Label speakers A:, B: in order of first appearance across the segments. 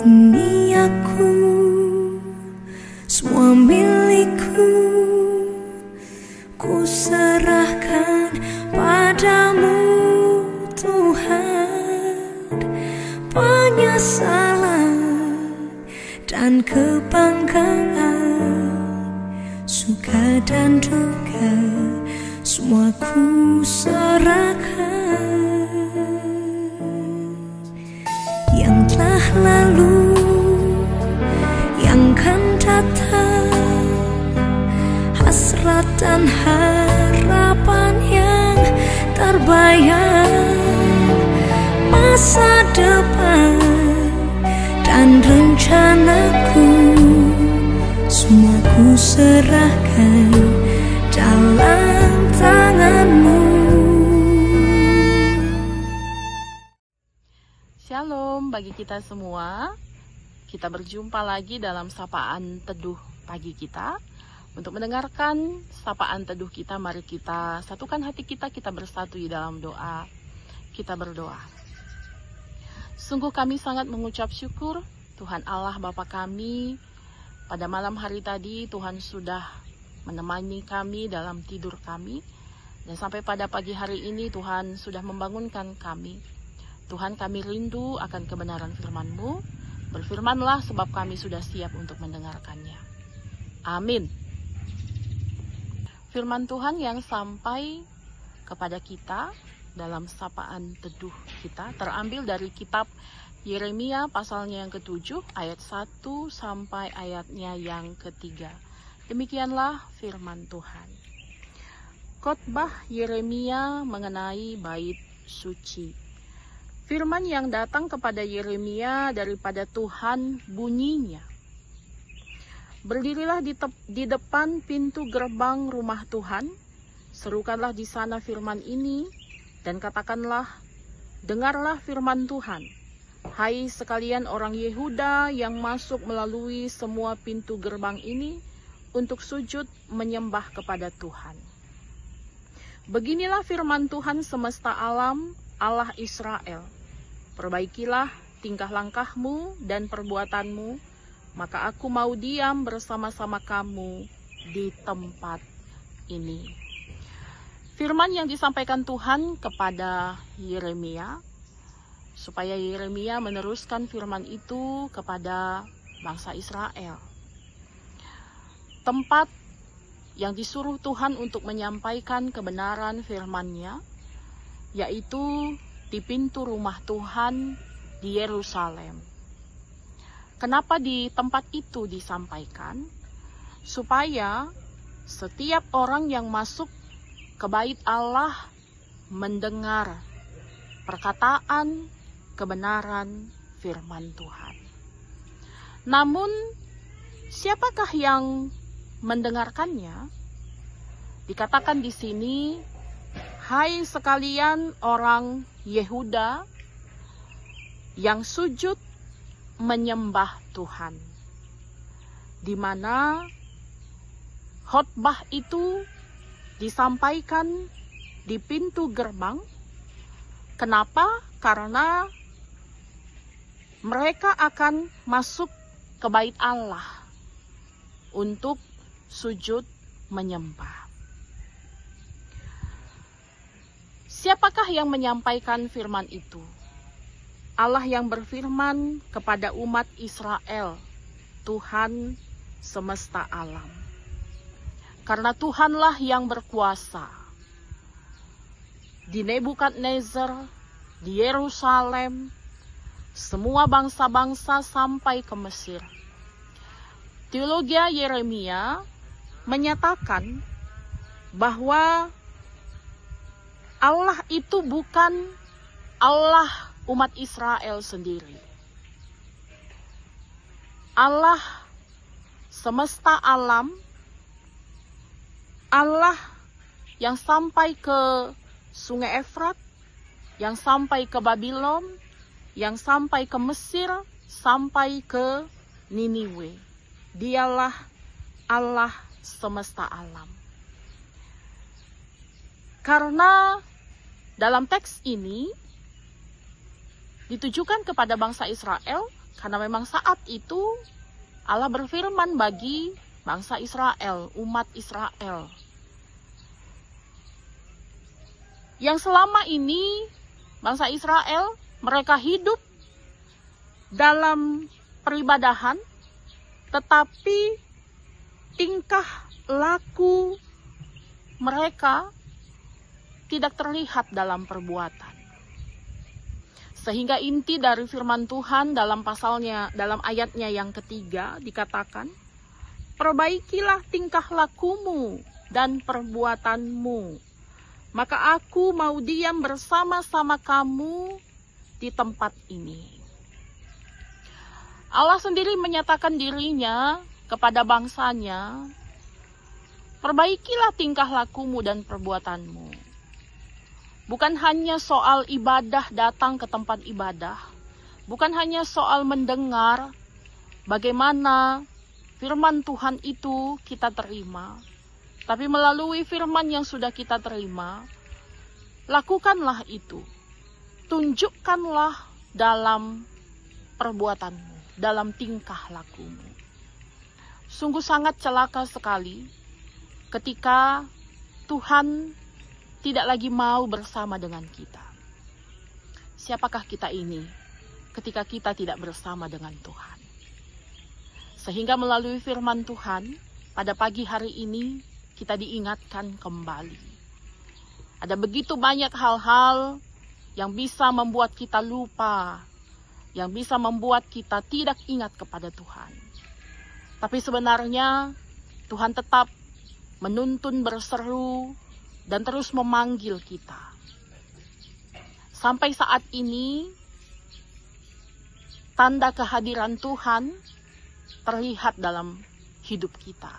A: Duniaku semua milikku, ku serahkan padamu Tuhan. Penyesalan dan kebanggaan, suka dan duka, semua ku serahkan. Yang telah lalu, yang akan datang, hasrat dan harapan yang terbayang, masa depan dan rencanaku, semua ku serahkan dalam tanganmu.
B: Shalom bagi kita semua. Kita berjumpa lagi dalam sapaan teduh pagi kita. Untuk mendengarkan sapaan teduh kita, mari kita satukan hati kita, kita bersatu di dalam doa. Kita berdoa. Sungguh kami sangat mengucap syukur Tuhan Allah Bapa kami. Pada malam hari tadi Tuhan sudah menemani kami dalam tidur kami. Dan sampai pada pagi hari ini Tuhan sudah membangunkan kami. Tuhan, kami rindu akan kebenaran firman-Mu. Berfirmanlah sebab kami sudah siap untuk mendengarkannya. Amin. Firman Tuhan yang sampai kepada kita dalam sapaan teduh kita terambil dari kitab Yeremia pasalnya yang ke-7 ayat 1 sampai ayatnya yang ke-3. Demikianlah firman Tuhan. Khotbah Yeremia mengenai bait suci. Firman yang datang kepada Yeremia daripada Tuhan bunyinya, berdirilah di depan pintu gerbang rumah Tuhan, serukanlah di sana firman ini, dan katakanlah, dengarlah firman Tuhan. Hai sekalian orang Yehuda yang masuk melalui semua pintu gerbang ini untuk sujud menyembah kepada Tuhan. Beginilah firman Tuhan semesta alam, Allah Israel. Perbaikilah tingkah langkahmu dan perbuatanmu, maka aku mau diam bersama-sama kamu di tempat ini. Firman yang disampaikan Tuhan kepada Yeremia, supaya Yeremia meneruskan firman itu kepada bangsa Israel. Tempat yang disuruh Tuhan untuk menyampaikan kebenaran firman-Nya, yaitu di pintu rumah Tuhan di Yerusalem. Kenapa di tempat itu disampaikan? Supaya setiap orang yang masuk ke bait Allah mendengar perkataan kebenaran firman Tuhan. Namun, siapakah yang mendengarkannya? Dikatakan di sini, hai sekalian orang Yehuda yang sujud menyembah Tuhan. Di mana khotbah itu disampaikan di pintu gerbang. Kenapa? Karena mereka akan masuk ke bait Allah untuk sujud menyembah. Siapakah yang menyampaikan firman itu? Allah yang berfirman kepada umat Israel, Tuhan semesta alam. Karena Tuhanlah yang berkuasa. Di Nebukadnezar, di Yerusalem, semua bangsa-bangsa sampai ke Mesir. Teologi Yeremia menyatakan bahwa Allah itu bukan Allah umat Israel sendiri. Allah semesta alam, Allah yang sampai ke Sungai Efrat, yang sampai ke Babylon, yang sampai ke Mesir, sampai ke Niniwe. Dialah Allah semesta alam. Karena dalam teks ini ditujukan kepada bangsa Israel, Karena memang saat itu Allah berfirman bagi bangsa Israel, umat Israel, yang selama ini bangsa Israel mereka hidup dalam peribadahan, tetapi tingkah laku mereka tidak terlihat dalam perbuatan. Sehingga inti dari firman Tuhan dalam ayatnya yang ketiga dikatakan, perbaikilah tingkah lakumu dan perbuatanmu, maka aku mau diam bersama-sama kamu di tempat ini. Allah sendiri menyatakan dirinya kepada bangsanya, perbaikilah tingkah lakumu dan perbuatanmu. Bukan hanya soal ibadah, datang ke tempat ibadah. Bukan hanya soal mendengar bagaimana firman Tuhan itu kita terima. Tapi melalui firman yang sudah kita terima, lakukanlah itu. Tunjukkanlah dalam perbuatanmu, dalam tingkah lakumu. Sungguh sangat celaka sekali ketika Tuhan tidak lagi mau bersama dengan kita. Siapakah kita ini ketika kita tidak bersama dengan Tuhan? Sehingga melalui firman Tuhan, pada pagi hari ini kita diingatkan kembali. Ada begitu banyak hal-hal yang bisa membuat kita lupa, yang bisa membuat kita tidak ingat kepada Tuhan. Tapi sebenarnya Tuhan tetap menuntun berseru dan terus memanggil kita. Sampai saat ini, tanda kehadiran Tuhan terlihat dalam hidup kita.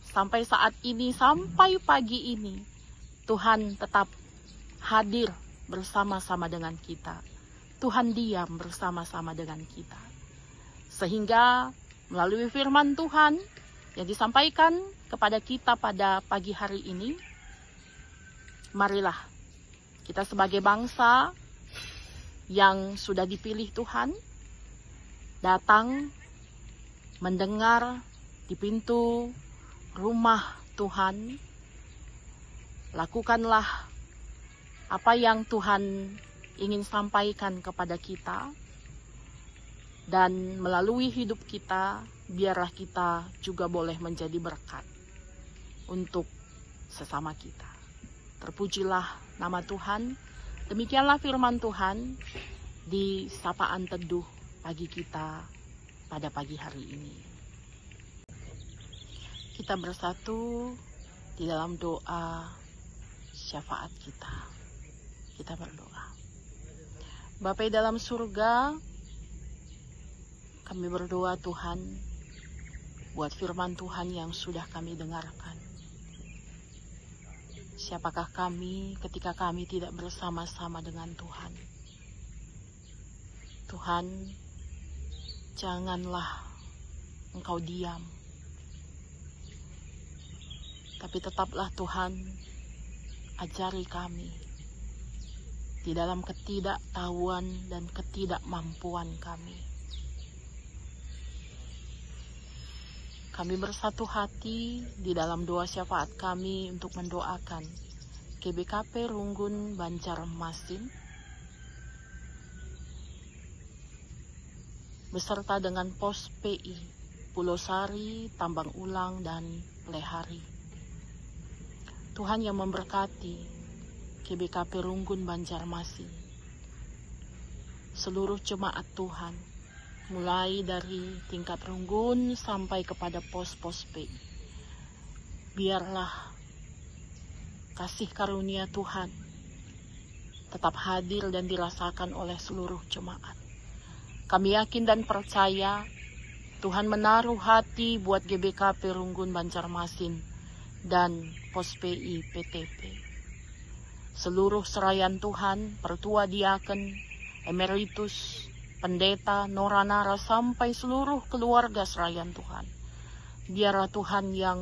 B: Sampai saat ini, sampai pagi ini, Tuhan tetap hadir bersama-sama dengan kita. Tuhan diam bersama-sama dengan kita. Sehingga melalui firman Tuhan yang disampaikan kepada kita pada pagi hari ini, marilah kita sebagai bangsa yang sudah dipilih Tuhan, datang mendengar di pintu rumah Tuhan. Lakukanlah apa yang Tuhan ingin sampaikan kepada kita, dan melalui hidup kita, biarlah kita juga boleh menjadi berkat untuk sesama kita. Terpujilah nama Tuhan. Demikianlah firman Tuhan di sapaan teduh pagi kita pada pagi hari ini. Kita bersatu di dalam doa syafaat kita. Kita berdoa. Bapa dalam surga, kami berdoa Tuhan buat firman Tuhan yang sudah kami dengarkan. Siapakah kami ketika kami tidak bersama-sama dengan Tuhan? Tuhan, janganlah Engkau diam. Tapi tetaplah Tuhan, ajari kami di dalam ketidaktahuan dan ketidakmampuan kami. Kami bersatu hati di dalam doa syafaat kami untuk mendoakan GBKP Runggun Banjarmasin beserta dengan Pos PI Pulau Sari, Tambang Ulang, dan Lehari. Tuhan yang memberkati GBKP Runggun Banjarmasin, seluruh jemaat Tuhan, mulai dari tingkat Runggun sampai kepada pos-pos PI. Biarlah kasih karunia Tuhan tetap hadir dan dirasakan oleh seluruh jemaat. Kami yakin dan percaya Tuhan menaruh hati buat GBKP Runggun Banjarmasin dan pos PI PTP. Seluruh serayan Tuhan, pertua diaken, emeritus, pendeta, noranara, sampai seluruh keluarga serayan Tuhan. Biarlah Tuhan yang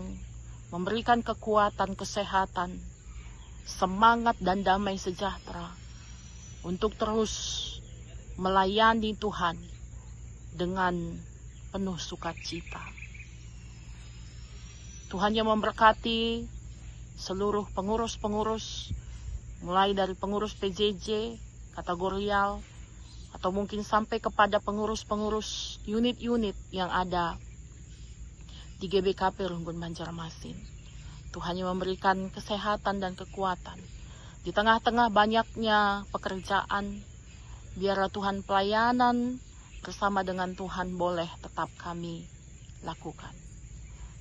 B: memberikan kekuatan, kesehatan, semangat dan damai sejahtera untuk terus melayani Tuhan dengan penuh sukacita. Tuhan yang memberkati seluruh pengurus-pengurus, mulai dari pengurus PJJ, kategorial, atau mungkin sampai kepada pengurus-pengurus unit-unit yang ada di GBKP Runggun Banjarmasin. Tuhan yang memberikan kesehatan dan kekuatan. Di tengah-tengah banyaknya pekerjaan, biarlah Tuhan pelayanan bersama dengan Tuhan boleh tetap kami lakukan.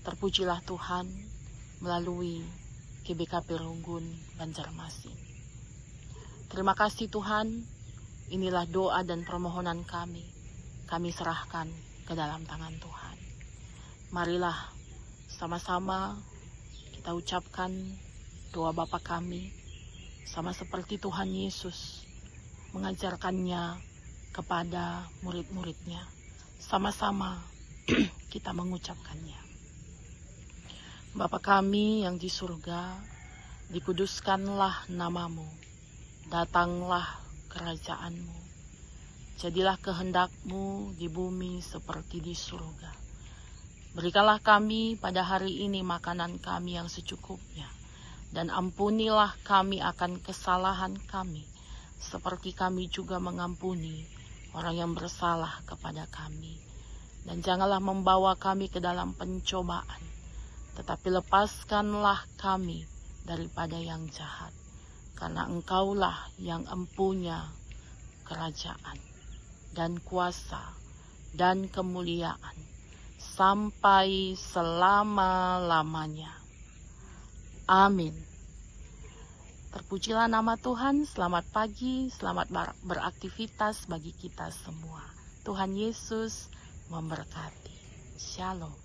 B: Terpujilah Tuhan melalui GBKP Runggun Banjarmasin. Terima kasih Tuhan, inilah doa dan permohonan kami serahkan ke dalam tangan Tuhan. Marilah sama-sama kita ucapkan doa Bapa kami, sama seperti Tuhan Yesus mengajarkannya kepada murid-muridnya. Sama-sama kita mengucapkannya. Bapa kami yang di surga, dikuduskanlah namamu, datanglah kerajaanmu, jadilah kehendakmu di bumi seperti di surga. Berikanlah kami pada hari ini makanan kami yang secukupnya, dan ampunilah kami akan kesalahan kami, seperti kami juga mengampuni orang yang bersalah kepada kami. Dan janganlah membawa kami ke dalam pencobaan, tetapi lepaskanlah kami daripada yang jahat. Karena Engkaulah yang empunya kerajaan dan kuasa dan kemuliaan sampai selama-lamanya. Amin. Terpujilah nama Tuhan. Selamat pagi, selamat beraktivitas bagi kita semua. Tuhan Yesus memberkati. Shalom.